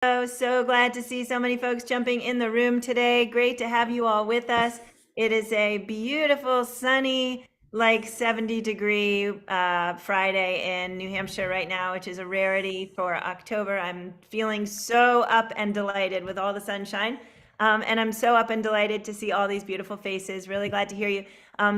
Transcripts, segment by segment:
So glad to see so many folks jumping in the room today. Great to have you all with us. It is a beautiful, sunny, like 70-degree Friday in New Hampshire right now, which is a rarity for October. I'm feeling so up and delighted with all the sunshine. And I'm so up and delighted to see all these beautiful faces. Really glad to hear you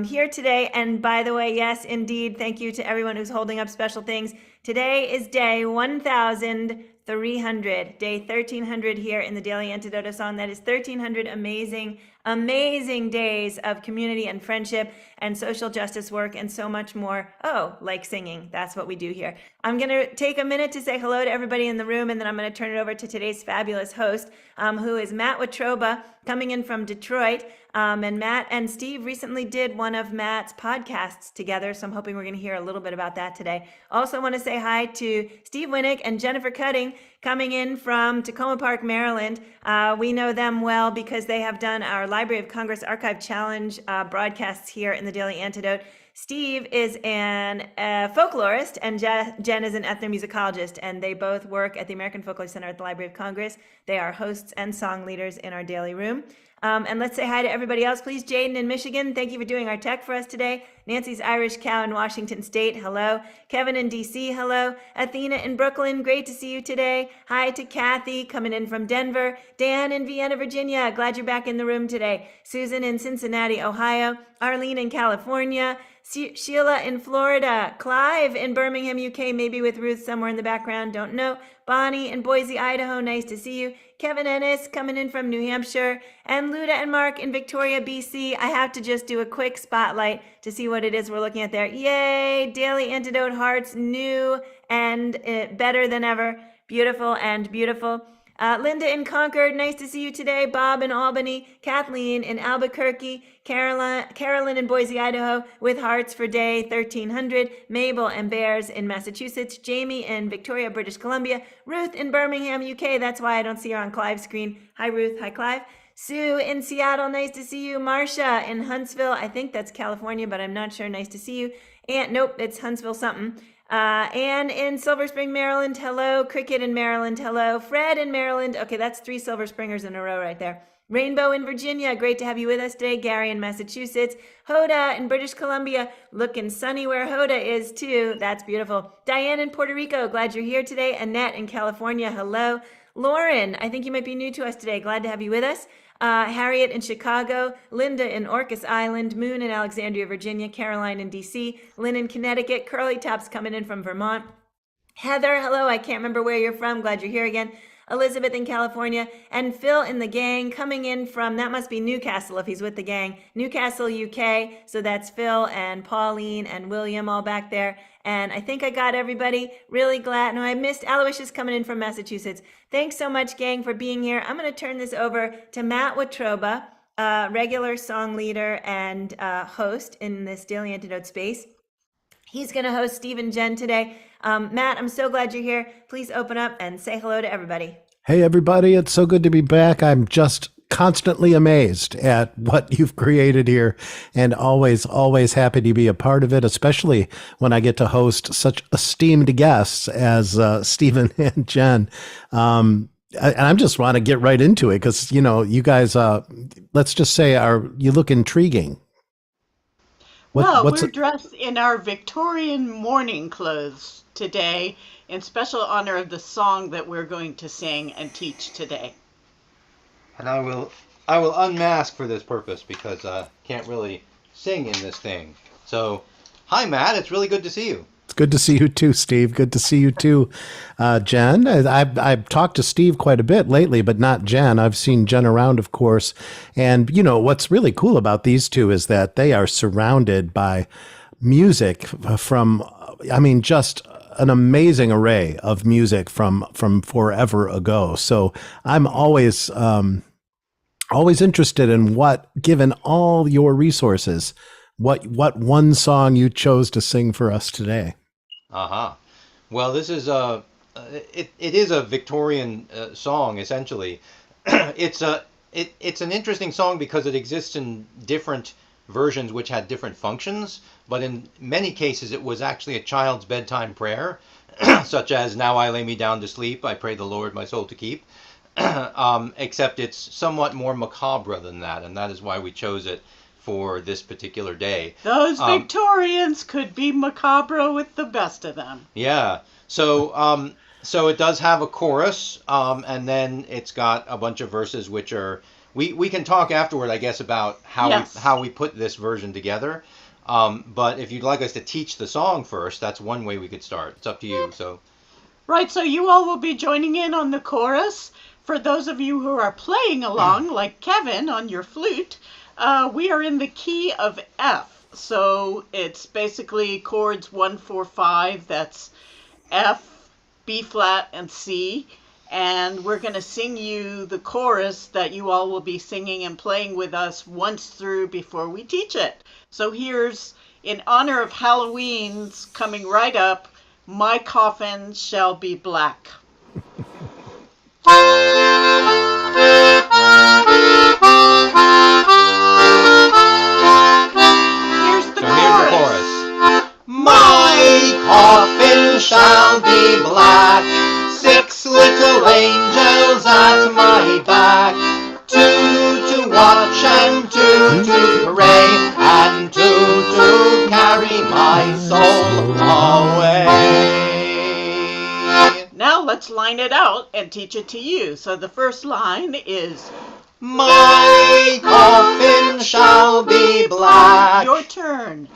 here today. And by the way, yes, indeed, thank you to everyone who's holding up special things. Today is day 1,300, day 1,300 here in the Daily Antidote song. That is 1,300 amazing, amazing days of community and friendship and social justice work and so much more. Oh, like singing. That's what we do here. I'm going to take a minute to say hello to everybody in the room, and then I'm going to turn it over to today's fabulous host, who is Matt Watroba, coming in from Detroit. And Matt and Steve recently did one of Matt's podcasts together, so I'm hoping we're going to hear a little bit about that today. Also want to say hi to Steve Winick and Jennifer Cutting, coming in from Tacoma Park, Maryland. We know them well because they have done our Library of Congress Archive Challenge broadcasts here in the Daily Antidote. Steve is a folklorist, and Jen is an ethnomusicologist, and they both work at the American Folklore Center at the Library of Congress. They are hosts and song leaders in our daily room. And let's say hi to everybody else, please. Jaden in Michigan, thank you for doing our tech for us today. Nancy's Irish Cow in Washington State, hello. Kevin in DC, hello. Athena in Brooklyn, great to see you today. Hi to Kathy, coming in from Denver. Dan in Vienna, Virginia, glad you're back in the room today. Susan in Cincinnati, Ohio. Arlene in California. Sheila in Florida. Clive in Birmingham, UK, maybe with Ruth somewhere in the background, don't know. Bonnie in Boise, Idaho, nice to see you. Kevin Ennis coming in from New Hampshire. And Luda and Mark in Victoria, BC. I have to just do a quick spotlight to see what it is we're looking at there. Yay! Daily Antidote hearts, new and better than ever. Beautiful and beautiful. Linda in Concord, nice to see you today. Bob in Albany, Kathleen in Albuquerque, Carolyn in Boise, Idaho, with hearts for day 1,300. Mabel and Bears in Massachusetts, Jamie in Victoria, British Columbia, Ruth in Birmingham, UK. That's why I don't see her on Clive's screen. Hi, Ruth. Hi, Clive. Sue in Seattle, nice to see you. Marcia in Huntsville, I think that's California, but I'm not sure. Nice to see you. And nope, it's Huntsville something. Anne in Silver Spring, Maryland, hello. Cricket in Maryland, hello. Fred in Maryland, okay, that's 3 Silver Springers in a row right there. Rainbow in Virginia, great to have you with us today. Gary in Massachusetts. Hoda in British Columbia, looking sunny where Hoda is too. That's beautiful. Diane in Puerto Rico, glad you're here today. Annette in California, hello. Lauren, I think you might be new to us today. Glad to have you with us. Harriet in Chicago, Linda in Orcas Island, Moon in Alexandria, Virginia, Caroline in DC, Lynn in Connecticut, Curly Tops coming in from Vermont. Heather, hello, I can't remember where you're from. Glad you're here again. Elizabeth in California, and Phil in the gang coming in from, that must be Newcastle if he's with the gang, Newcastle, UK. So that's Phil and Pauline and William all back there. And I think I got everybody. Really glad. No, I missed Aloysius coming in from Massachusetts. Thanks so much, gang, for being here. I'm going to turn this over to Matt Watroba, regular song leader and host in this Daily Antidote space. He's going to host Steve and Jen today. Matt, I'm so glad you're here. Please open up and say hello to everybody. Hey, everybody. It's so good to be back. I'm just constantly amazed at what you've created here and always, always happy to be a part of it, especially when I get to host such esteemed guests as Stephen and Jen. And I just want to get right into it because, you know, you guys, let's just say, you look intriguing. We're dressed in our Victorian mourning clothes today in special honor of the song that we're going to sing and teach today. And I will unmask for this purpose because I can't really sing in this thing. So, hi Matt, it's really good to see you. It's good to see you too, Steve. Good to see you too, Jen. I've talked to Steve quite a bit lately, but not Jen. I've seen Jen around, of course. And, you know, what's really cool about these two is that they are surrounded by music from, I mean, just an amazing array of music from forever ago. So I'm always interested in given all your resources, what one song you chose to sing for us today. Well, this is it is a Victorian song essentially. It's an interesting song because it exists in different versions which had different functions, but in many cases it was actually a child's bedtime prayer, such as "Now I lay me down to sleep, I pray the Lord my soul to keep." Except it's somewhat more macabre than that, and that is why we chose it for this particular day. Those Victorians could be macabre with the best of them. Yeah. So it does have a chorus, and then it's got a bunch of verses which are. We can talk afterward, I guess, about how we put this version together. But if you'd like us to teach the song first, that's one way we could start. It's up to you. So. Right. So you all will be joining in on the chorus. For those of you who are playing along, like Kevin on your flute, we are in the key of F. So it's basically chords 1, 4, 5. That's F, B flat, and C. And we're going to sing you the chorus that you all will be singing and playing with us once through before we teach it. So here's, in honor of Halloween's coming right up, "My Coffin Shall Be Black." Here's the chorus. My coffin shall be black, 6 little angels at my back, 2 to watch and 2 to pray, and 2 to carry my soul away. Now let's line it out and teach it to you. So the first line is, my coffin shall be black. Your turn.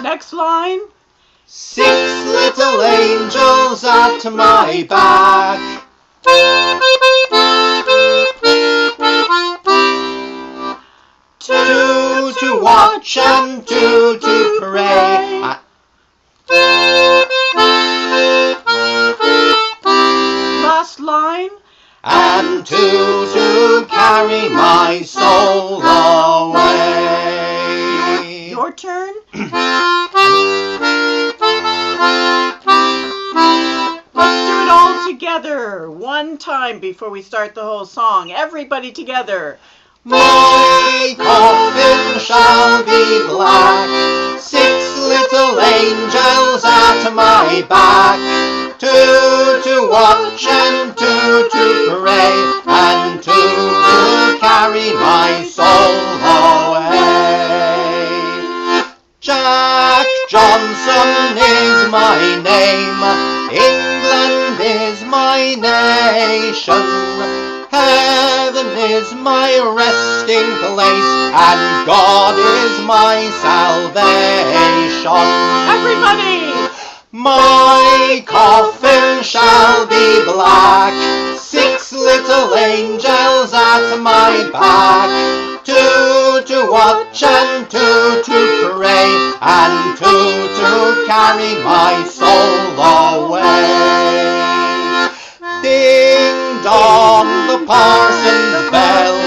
Next line. 6 little angels at my back. 2 to watch and 2 to pray. Last line. And 2 to carry my soul away. Your turn. Let's do it all together. One time before we start the whole song. Everybody together. My coffin shall be black, 6 little angels at my back, 2 to watch and 2 to pray, and 2 to carry my soul away. Jack Johnson is my name, England is my nation. Heaven is my resting place, and God is my salvation. Everybody! My coffin shall be black, 6 little angels at my back, 2 to watch and 2 to pray, and 2 to carry my soul away. Ding dong, the parson's bell,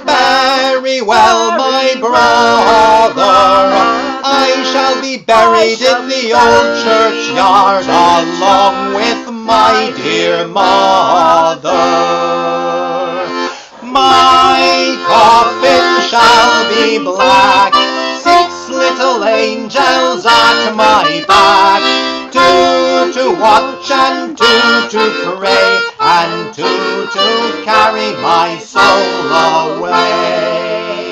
very well, my brother. I shall be buried in the old churchyard along with my dear mother. My coffin shall be black, 6 little angels at my back, 2 to watch and 2 to pray, and 2 to carry my soul away.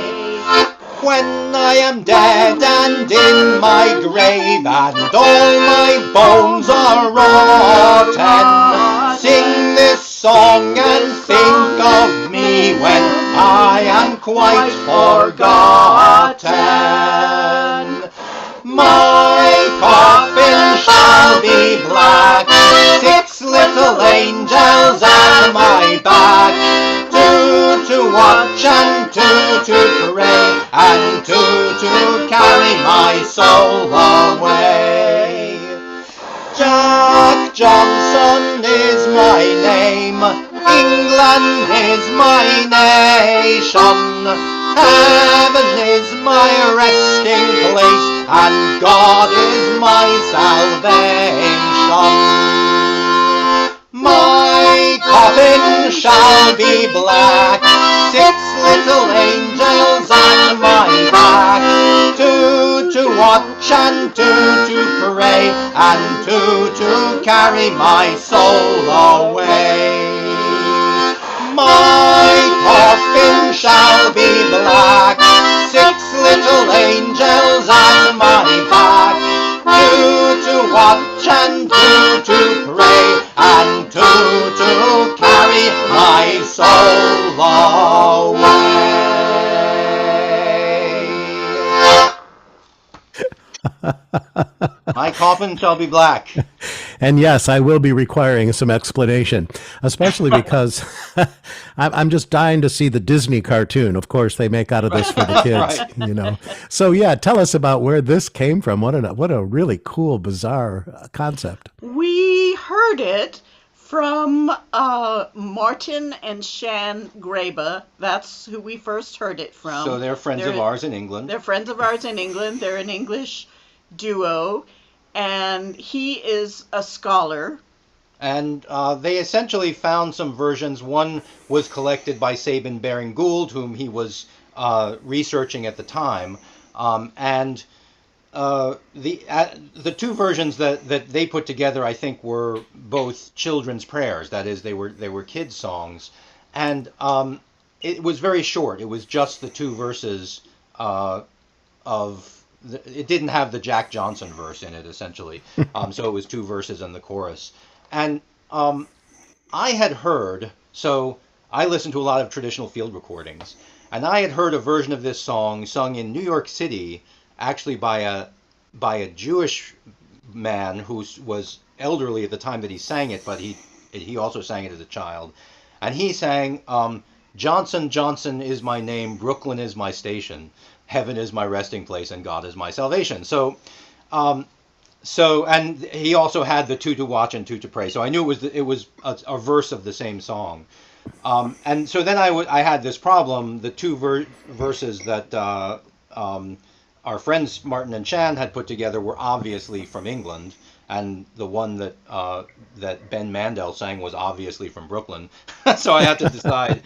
When I am dead and in my grave, and all my bones are rotten, sing this song and think of me when I am quite forgotten. My coffin shall be black, 6 little angels at my back, 2 to watch and 2 to pray, and 2 to carry my soul away. Jack Johnson is my name, England is my nation, heaven is my resting place, and God is my salvation. My coffin shall shall be black. 6 little angels at my back. 2 to watch and 2 to pray, and 2 to carry my soul away. My coffin shall be black. 6 little angels at my back. 2 to watch and 2 to pray, and 2 to carry my soul away. My coffin shall be black. And yes, I will be requiring some explanation, especially because I'm just dying to see the Disney cartoon. Of course, they make out of this for the kids, So yeah, tell us about where this came from. What a really cool, bizarre concept. We heard it from Martin and Shan Grabe. That's who we first heard it from. So they're friends of ours in England. They're friends of ours in England. They're an English duo, and he is a scholar. And they essentially found some versions. One was collected by Sabin Baring Gould, whom he was researching at the time, and the 2 versions that they put together, I think, were both children's prayers. That is, they were kids' songs, and it was very short. It was just the 2 verses of. It didn't have the Jack Johnson verse in it, essentially. So it was 2 verses and the chorus. And I had heard, so I listened to a lot of traditional field recordings, and I had heard a version of this song sung in New York City, actually by a Jewish man who was elderly at the time that he sang it, but he also sang it as a child. And he sang, Johnson, Johnson is my name, Brooklyn is my station, heaven is my resting place, and God is my salvation. So and he also had the 2 to watch and 2 to pray. So I knew it was a verse of the same song. And so then I had this problem. The 2 verses that our friends Martin and Shan had put together were obviously from England, and the one that Ben Mandel sang was obviously from Brooklyn. So I had to decide,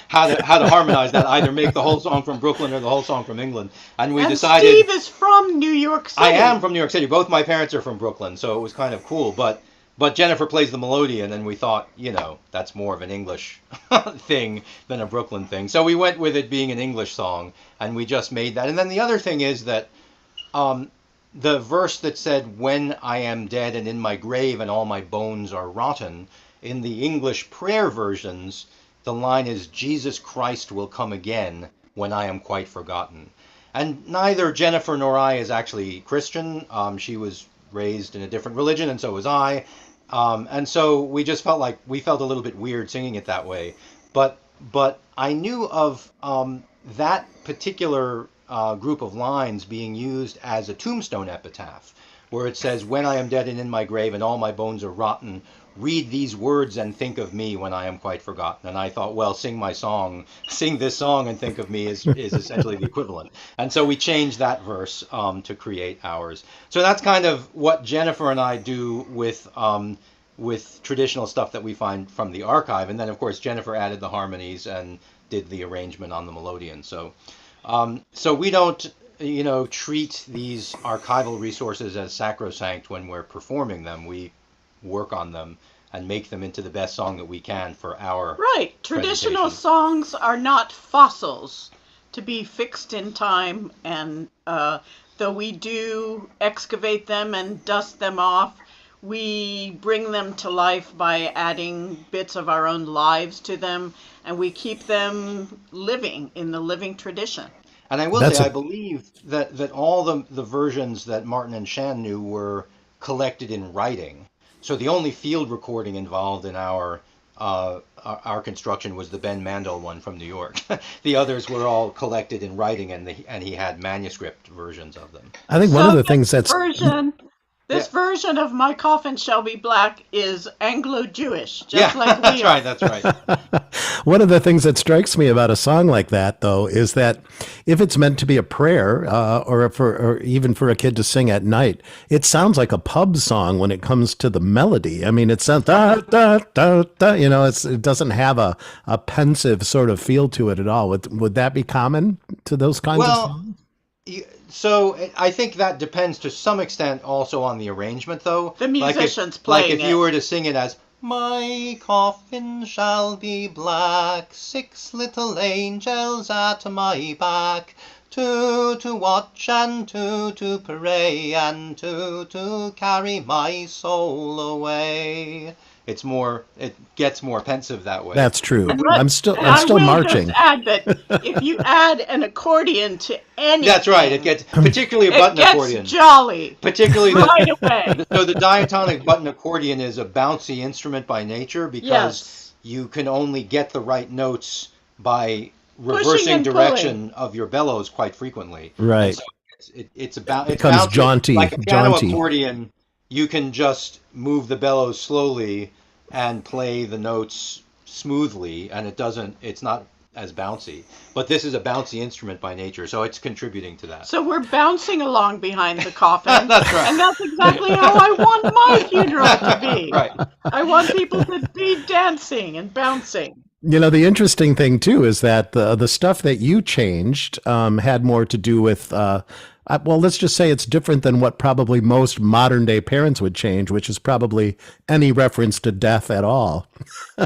how to harmonize that, either make the whole song from Brooklyn or the whole song from England. And we decided. Steve is from New York City. I am from New York City. Both my parents are from Brooklyn, so it was kind of cool. But Jennifer plays the melodeon, and we thought, that's more of an English thing than a Brooklyn thing. So we went with it being an English song, and we just made that. And then the other thing is that the verse that said, when I am dead and in my grave and all my bones are rotten, in the English prayer versions, the line is, Jesus Christ will come again when I am quite forgotten. And neither Jennifer nor I is actually Christian. She was raised in a different religion, and so was I. And so we just felt like we felt a little bit weird singing it that way. But I knew of that particular group of lines being used as a tombstone epitaph, where it says, when I am dead and in my grave and all my bones are rotten, read these words and think of me when I am quite forgotten. And I thought, well, sing this song and think of me is essentially the equivalent. And so we changed that verse to create ours. So that's kind of what Jennifer and I do with traditional stuff that we find from the archive. And then, of course, Jennifer added the harmonies and did the arrangement on the melodeon. So we don't, treat these archival resources as sacrosanct when we're performing them. We work on them and make them into the best song that we can for our Right. Traditional songs are not fossils to be fixed in time, and though we do excavate them and dust them off, we bring them to life by adding bits of our own lives to them, and we keep them living in the living tradition. And I will say, I believe that all the versions that Martin and Shan knew were collected in writing. So the only field recording involved in our construction was the Ben Mandel one from New York. The others were all collected in writing, and he had manuscript versions of them. I think one of the things that's This version of My Coffin Shall Be Black is Anglo-Jewish, just Yeah, like we that's are. right. That's right. One of the things that strikes me about a song like that, though, is that if it's meant to be a prayer, or even for a kid to sing at night, it sounds like a pub song when it comes to the melody. I mean, it sounds da da da da. You know, it doesn't have a pensive sort of feel to it at all. Would that be common to those kinds of songs? Well, so I think that depends to some extent also on the arrangement, though. The musicians like playing if you it. were to sing it as "My coffin shall be black, 6 little angels at my back, 2 to watch and 2 to pray and 2 to carry my soul away." It gets more pensive that way. That's true. But I'm still I will marching. just add that if you add an accordion to anything, That's right. It gets particularly a it button gets accordion. jolly Particularly right away. so the diatonic button accordion is a bouncy instrument by nature because Yes. you can only get the right notes by Pushing reversing and direction of your bellows quite frequently. Right. And so it's about it's Becomes bouncy. jaunty, Like a piano jaunty. accordion, you can just move the bellows slowly and play the notes smoothly, and it's not as bouncy. But this is a bouncy instrument by nature, so it's contributing to that. So we're bouncing along behind the coffin. That's right. And that's exactly how I want my funeral to be. Right. I want people to be dancing and bouncing. You know, the interesting thing too is that the stuff that you changed had more to do with, well, let's just say it's different than what probably most modern day parents would change, which is probably any reference to death at all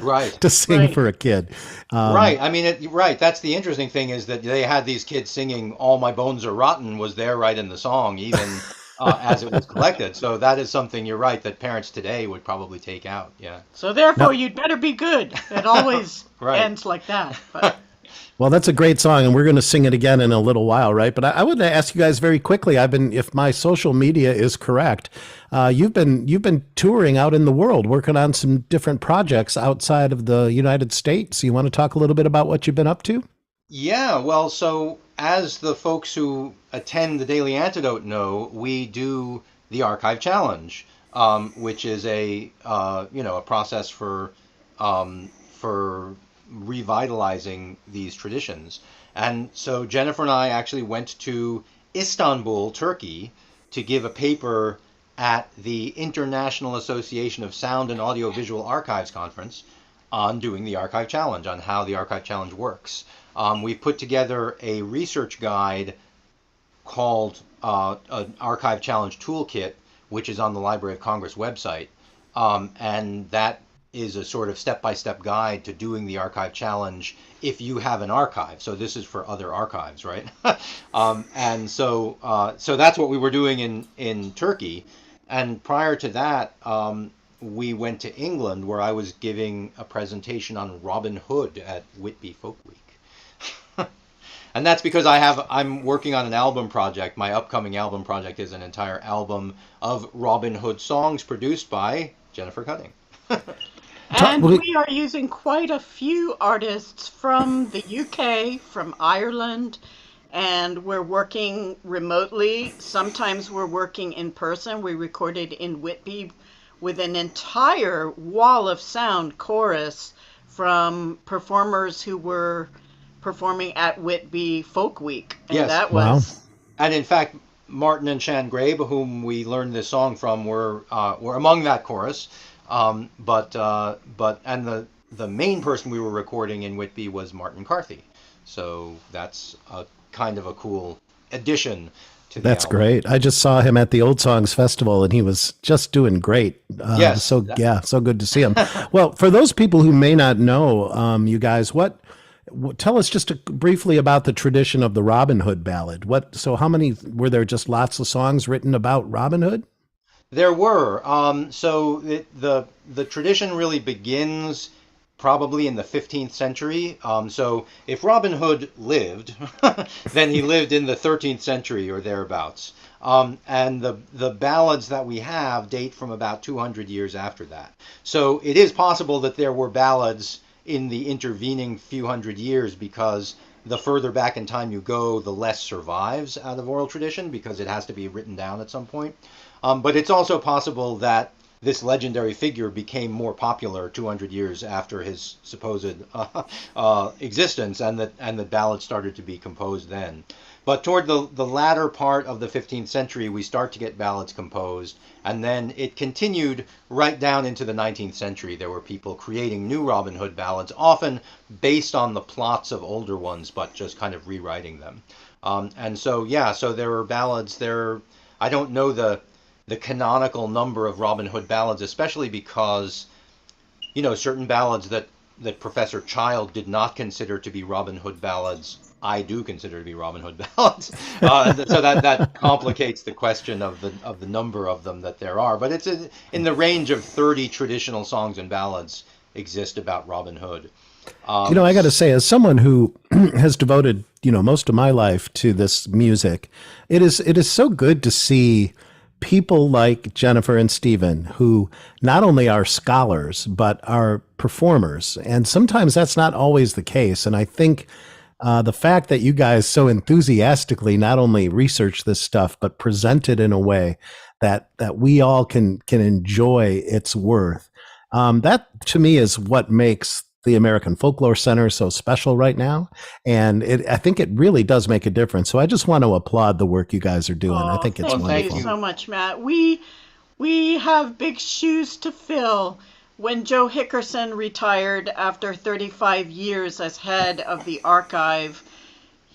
Right. to sing Right. for a kid. Right. I mean, right. That's the interesting thing is that they had these kids singing "All My Bones Are Rotten" was there right in the song, even as it was collected. So that is something you're right that parents today would probably take out. Yeah. So therefore, No. you'd better be good. It always Right. ends like that. But Well, that's a great song, and we're going to sing it again in a little while, right? But I would ask you guys very quickly. If my social media is correct, you've been touring out in the world, working on some different projects outside of the United States. You want to talk a little bit about what you've been up to? Yeah. Well, so as the folks who attend the Daily Antidote know, we do the Archive Challenge, which is a process for revitalizing these traditions. And so Jennifer and I actually went to Istanbul, Turkey, to give a paper at the International Association of Sound and Audiovisual Archives conference on doing the Archive Challenge, on how the Archive Challenge works. We put together a research guide called an Archive Challenge Toolkit, which is on the Library of Congress website. And that is a sort of step-by-step guide to doing the Archive Challenge if you have an archive. So this is for other archives, right? And so that's what we were doing in Turkey. And prior to that, we went to England, where I was giving a presentation on Robin Hood at Whitby Folk Week. And that's because I'm working on an album project. My upcoming album project is an entire album of Robin Hood songs produced by Jennifer Cutting. And we are using quite a few artists from the UK, from Ireland, and we're working remotely. Sometimes we're working in person. We recorded in Whitby with an entire wall of sound chorus from performers who were performing at Whitby Folk Week. And Yes. that Wow. was And in fact, Martin and Shan Grabe, whom we learned this song from, were among that chorus. But the main person we were recording in Whitby was Martin Carthy. So that's a kind of a cool addition to the That's album. great. I just saw him at the Old Songs Festival, and he was just doing great. Yes. So good to see him. Well, for those people who may not know, you guys, tell us just briefly about the tradition of the Robin Hood ballad. So how many were there? Just lots of songs written about Robin Hood? There were. So the tradition really begins probably in the 15th century. So if Robin Hood lived, then he lived in the 13th century or thereabouts. And the ballads that we have date from about 200 years after that. So it is possible that there were ballads in the intervening few hundred years, because the further back in time you go, the less survives out of oral tradition, because it has to be written down at some point. But it's also possible that this legendary figure became more popular 200 years after his supposed existence, and that ballads started to be composed then. But toward the latter part of the 15th century, we start to get ballads composed, and then it continued right down into the 19th century. There were people creating new Robin Hood ballads, often based on the plots of older ones, but just kind of rewriting them. And so, yeah, so there were ballads there. I don't know the canonical number of Robin Hood ballads, especially because, certain ballads that Professor Child did not consider to be Robin Hood ballads, I do consider to be Robin Hood ballads. So that complicates the question of the number of them that there are. But it's in the range of 30 traditional songs and ballads exist about Robin Hood. I got to say, as someone who has devoted, most of my life to this music, it is so good to see people like Jennifer and Stephen, who not only are scholars, but are performers. And sometimes that's not always the case. And I think the fact that you guys so enthusiastically not only research this stuff, but present it in a way that we all can enjoy its worth, that to me is what makes the American Folklore Center so special right now. And I think it really does make a difference. So I just want to applaud the work you guys are doing. I think it's wonderful. Thank you so much, Matt. We have big shoes to fill. When Joe Hickerson retired after 35 years as head of the archive,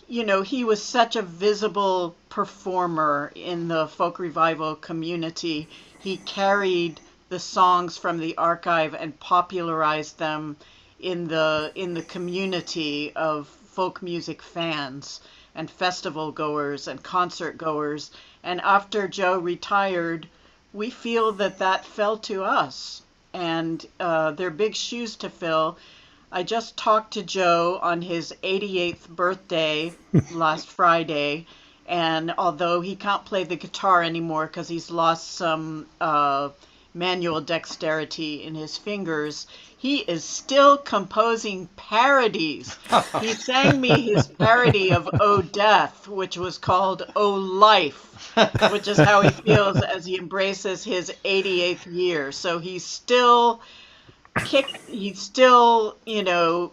he was such a visible performer in the folk revival community. He carried the songs from the archive and popularized them in the community of folk music fans and festival goers and concert goers. And after Joe retired, we feel that fell to us, and they're big shoes to fill. I just talked to Joe on his 88th birthday last Friday, and although he can't play the guitar anymore because he's lost some manual dexterity in his fingers, he is still composing parodies. He sang me his parody of "Oh Death," which was called "Oh Life," which is how he feels as he embraces his 88th year. So he's still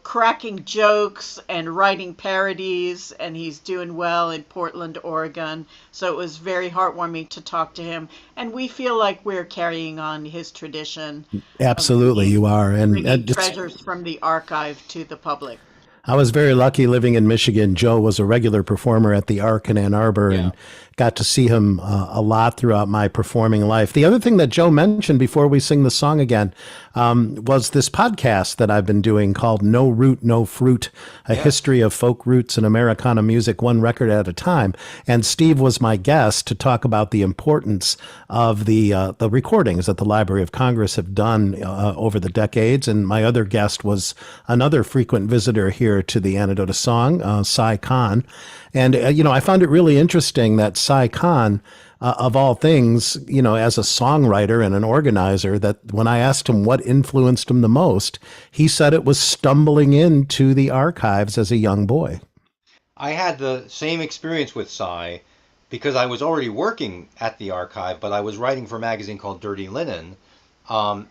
cracking jokes and writing parodies, and he's doing well in Portland, Oregon. So it was very heartwarming to talk to him, and we feel like we're carrying on his tradition. Absolutely, you are. And treasures from the archive to the public. I was very lucky living in Michigan. Joe was a regular performer at the Ark in Ann Arbor, and got to see him a lot throughout my performing life. The other thing that Joe mentioned before we sing the song again was this podcast that I've been doing called No Root, No Fruit, a history of folk roots and Americana music, one record at a time. And Steve was my guest to talk about the importance of the recordings that the Library of Congress have done over the decades. And my other guest was another frequent visitor here to the Antidote song, Cy Khan. And, I found it really interesting that Cy Khan, of all things, as a songwriter and an organizer, that when I asked him what influenced him the most, he said it was stumbling into the archives as a young boy. I had the same experience with Cy because I was already working at the archive, but I was writing for a magazine called Dirty Linen. I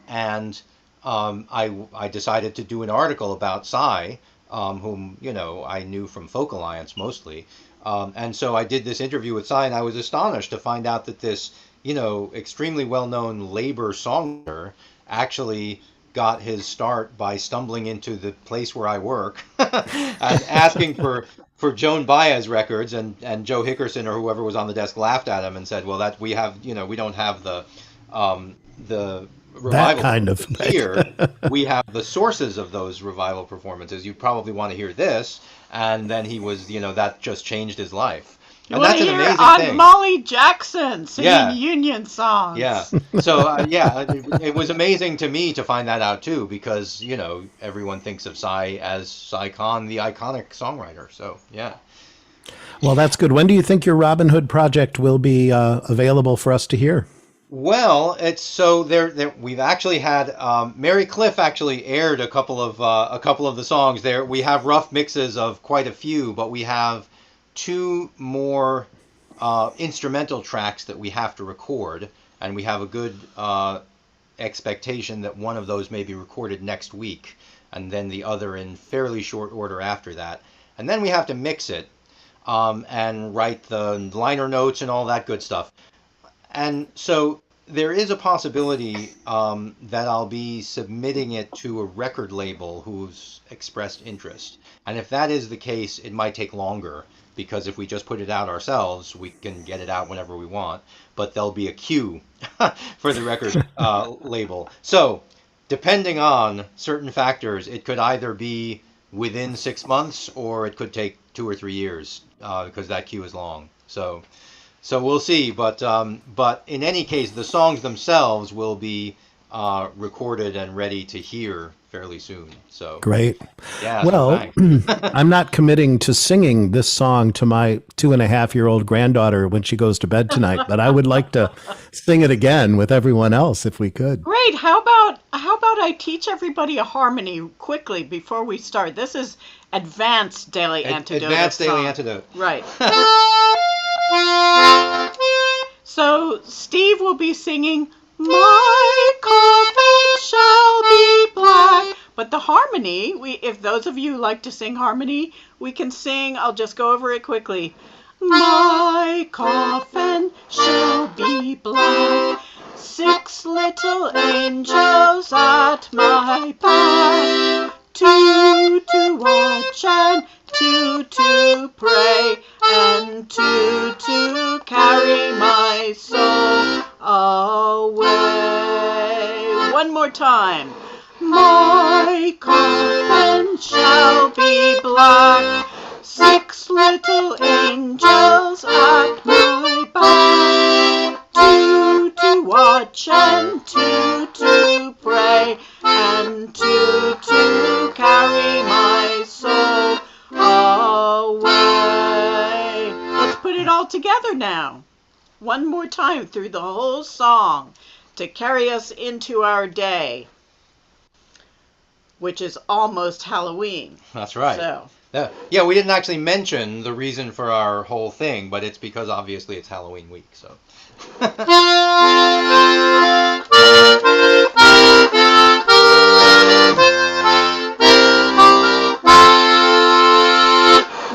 decided to do an article about Cy, whom, I knew from Folk Alliance mostly. And so I did this interview with Cy, and I was astonished to find out that this, extremely well-known labor songwriter actually got his start by stumbling into the place where I work and asking for Joan Baez records, and Joe Hickerson or whoever was on the desk laughed at him and said, well, that we have, we don't have the revival that kind of here. We have the sources of those revival performances. You probably want to hear this. And then he was, that just changed his life. And that's an amazing thing. Molly Jackson singing Union songs. Yeah. So, it was amazing to me to find that out, too, because, everyone thinks of Cy as Cy Khan, the iconic songwriter. So, yeah. Well, that's good. When do you think your Robin Hood project will be available for us to hear? Well, it's so there. We've actually had Mary Cliff actually aired a couple of the songs there. We have rough mixes of quite a few, but we have two more instrumental tracks that we have to record, and we have a good expectation that one of those may be recorded next week, and then the other in fairly short order after that. And then we have to mix it and write the liner notes and all that good stuff. And so there is a possibility that I'll be submitting it to a record label who's expressed interest. And if that is the case, it might take longer, because if we just put it out ourselves, we can get it out whenever we want. But there'll be a queue for the record label. So depending on certain factors, it could either be within 6 months or it could take 2 or 3 years because that queue is long. So we'll see. But in any case, the songs themselves will be recorded and ready to hear fairly soon. So Great. yeah. Well, So I'm not committing to singing this song to my 2.5-year-old granddaughter when she goes to bed tonight, but I would like to sing it again with everyone else if we could. Great. How about I teach everybody a harmony quickly before we start? This is advanced daily antidote. Advanced daily song. antidote. Right. So Steve will be singing, "My coffin shall be black." But the harmony, if those of you like to sing harmony, we can sing. I'll just go over it quickly. My coffin shall be black, 6 little angels at my back, 2 to watch and 2 to pray, and 2 to carry my soul away. One more time. My coffin shall be black, 6 little angels at my back, 2 to watch and 2 to pray, and 2 to carry my soul away. Let's put it all together now. One more time through the whole song to carry us into our day, which is almost Halloween. That's right. So. Yeah, we didn't actually mention the reason for our whole thing, but it's because obviously it's Halloween week. So.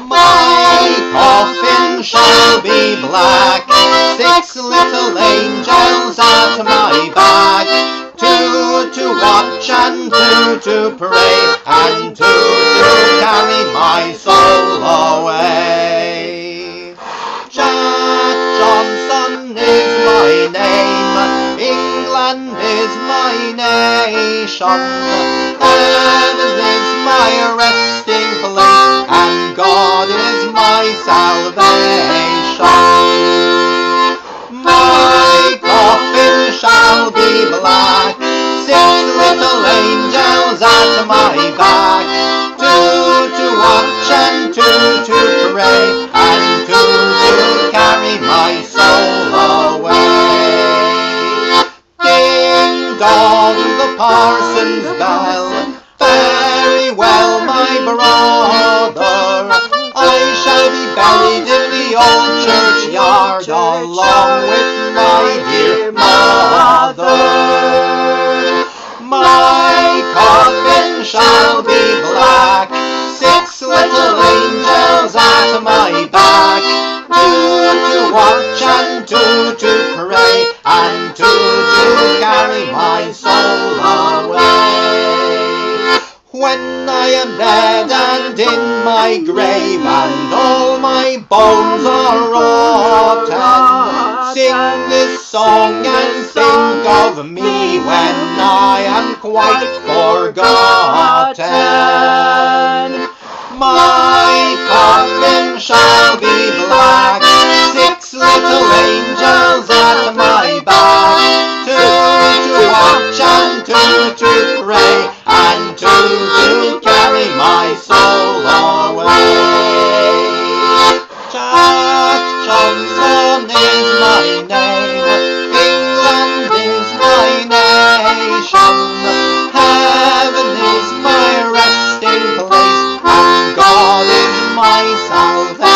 My coffin shall be black, 6 little angels at my back, 2 to watch and 2 to pray, and 2 to carry my soul away. Jack Johnson is my name, England is my nation, heaven is my resting place, and God is my salvation. My coffin shall be black, 6 little angels at my back, 2 to watch and 2 to pray, and 2 to carry my soul away. Ding dong, the parson's bell, very well, my brother, I shall be buried in the old churchyard along with my dear mother. My coffin shall be black, 6 little angels at my back, 2 to watch and 2 to pray, and 2 to carry my soul away. When I am dead and in my grave, and all my bones are rotten, sing this song and think of me when I am quite forgotten. My coffin shall be black, 6 little angels at my back, 2 to watch and 2 to pray, and 2 to carry my soul away. Jack Johnson is my name, England is my nation, heaven is my resting place, and God is my salvation.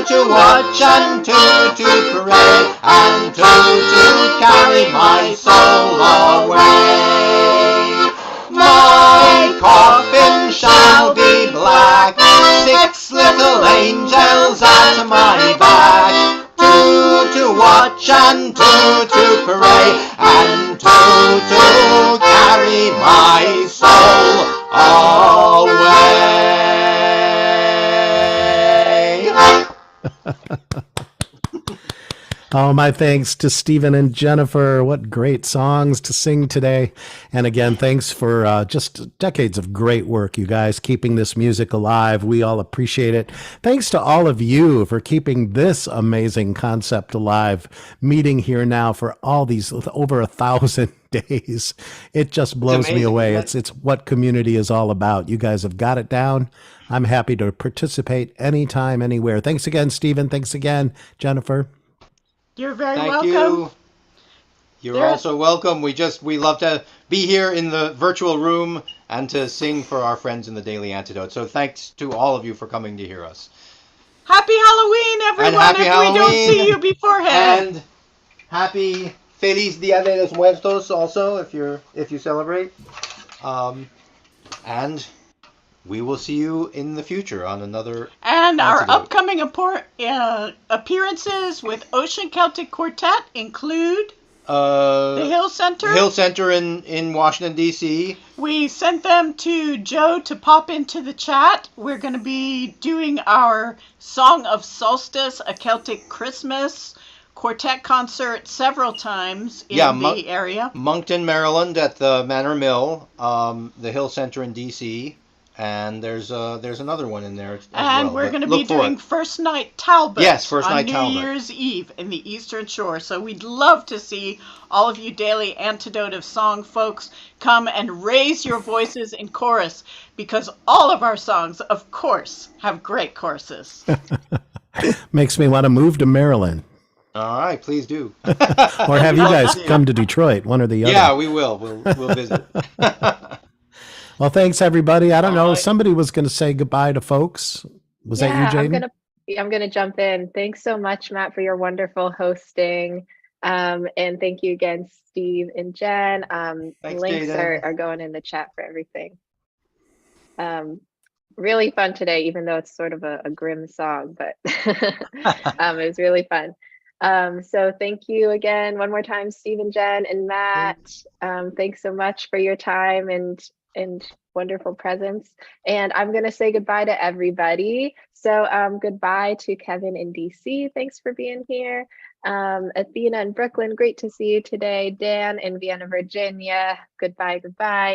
to watch and two to pray, and two to carry my soul away. My coffin shall be black, 6 little angels at my back. Two to watch and two to pray, and two to carry my soul away. Oh, my thanks to Stephen and Jennifer. What great songs to sing today. And again, thanks for just decades of great work, you guys, keeping this music alive. We all appreciate it. Thanks to all of you for keeping this amazing concept alive, meeting here now for all these over 1,000 days. It just blows me away. It's what community is all about. You guys have got it down. I'm happy to participate anytime, anywhere. Thanks again, Stephen. Thanks again, Jennifer. You're very Thank welcome. you. You're also welcome. We love to be here in the virtual room and to sing for our friends in the Daily Antidote. So thanks to all of you for coming to hear us. Happy Halloween, everyone! And happy if Halloween. we don't see you beforehand. And happy Feliz Dia de los Muertos also, if you celebrate. And we will see you in the future on another And our Antidote. upcoming appearances with Ocean Celtic Quartet include the Hill Center. Hill Center in Washington, D.C. We sent them to Joe to pop into the chat. We're going to be doing our Song of Solstice, a Celtic Christmas quartet concert several times in the area. Moncton, Maryland at the Manor Mill, the Hill Center in D.C., and there's another one in there as well. And we're going to be doing First Night Talbot on New Year's Eve in the Eastern Shore. So we'd love to see all of you Daily Antidote of Song folks come and raise your voices in chorus, because all of our songs, of course, have great choruses. Makes me want to move to Maryland. All right, please do. Or have you guys come to Detroit, one or the other. Yeah, we will. We'll visit. Well, thanks, everybody. I don't know. Somebody was going to say goodbye to folks. Was that you, Jaden? I'm gonna jump in. Thanks so much, Matt, for your wonderful hosting. And thank you again, Steve and Jen. Thanks, links are going in the chat for everything. Really fun today, even though it's sort of a grim song, but it was really fun. So thank you again one more time, Steve and Jen and Matt. Thanks so much for your time and wonderful presence. And I'm going to say goodbye to everybody. So goodbye to Kevin in DC. Thanks for being here. Athena in Brooklyn, great to see you today. Dan in Vienna, Virginia, goodbye.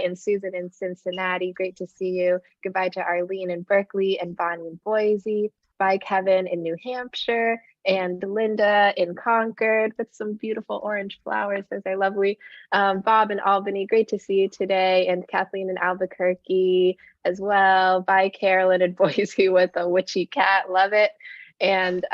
And Susan in Cincinnati, great to see you. Goodbye to Arlene in Berkeley and Bonnie in Boise. Bye, Kevin in New Hampshire. And Linda in Concord with some beautiful orange flowers. Those are lovely. Bob in Albany, great to see you today. And Kathleen in Albuquerque as well. Bye, Carolyn in Boise with a witchy cat. Love it. And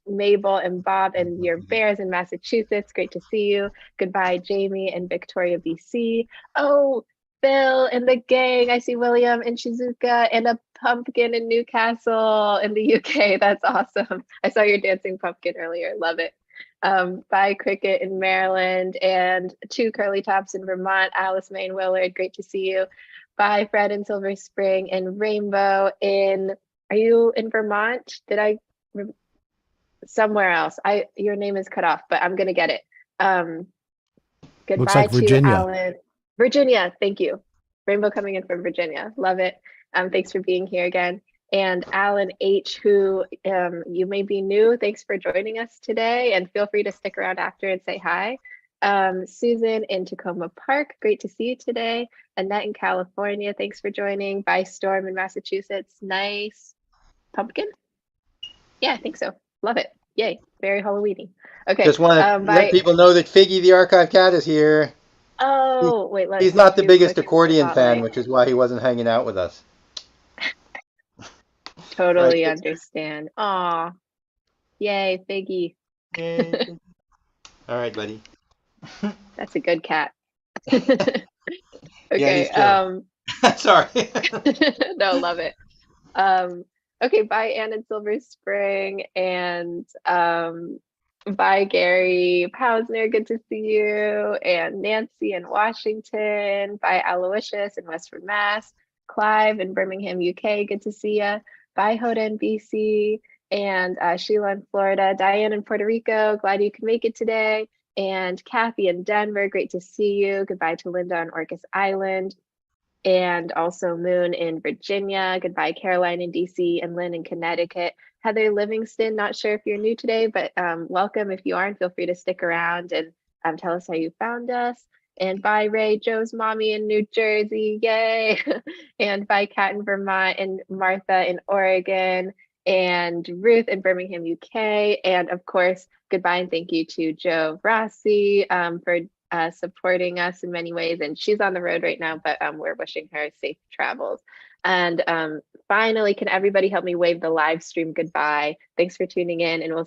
Mabel and Bob and your bears in Massachusetts. Great to see you. Goodbye, Jamie in Victoria, BC. Oh, Phil and the gang. I see William in Shizuoka and a pumpkin in Newcastle in the UK. That's awesome. I saw your dancing pumpkin earlier. Love it. Bye, Cricket in Maryland and 2 Curly Tops in Vermont. Alice Maine Willard, great to see you. Bye, Fred in Silver Spring and Rainbow in, are you in Vermont? Did I, somewhere else. Your name is cut off, but I'm going to get it. Goodbye Looks like Virginia. To Alan. Virginia, thank you. Rainbow coming in from Virginia. Love it. Thanks for being here again. And Alan H, who you may be new, thanks for joining us today. And feel free to stick around after and say hi. Susan in Tacoma Park, great to see you today. Annette in California, thanks for joining. Bye, Storm in Massachusetts. Nice. Pumpkin? Yeah, I think so. Love it. Yay. Very Halloweeny. Okay. Just want to let people know that Figgy the Archive Cat is here. Oh, wait. He's not the biggest accordion fan, which is why he wasn't hanging out with us. Totally understand. Aw. Yay, Figgy. All right, buddy. That's a good cat. Okay. Sorry. No, love it. Okay, bye Ann in Silver Spring, and bye Gary Pausner, good to see you, and Nancy in Washington, bye Aloysius in Westford, Mass, Clive in Birmingham, UK, good to see you, bye Hoda in BC, and Sheila in Florida, Diane in Puerto Rico, glad you could make it today, and Kathy in Denver, great to see you, goodbye to Linda on Orcas Island, and also Moon in Virginia. Goodbye, Caroline in DC, and Lynn in Connecticut. Heather Livingston, not sure if you're new today, but welcome. If you aren't, feel free to stick around and tell us how you found us. And bye, Ray, Joe's mommy in New Jersey, yay. And bye, Kat in Vermont, and Martha in Oregon, and Ruth in Birmingham, UK. And of course, goodbye and thank you to Joe Rossi for supporting us in many ways, and she's on the road right now, but we're wishing her safe travels. And finally, can everybody help me wave the live stream goodbye? Thanks for tuning in, and we'll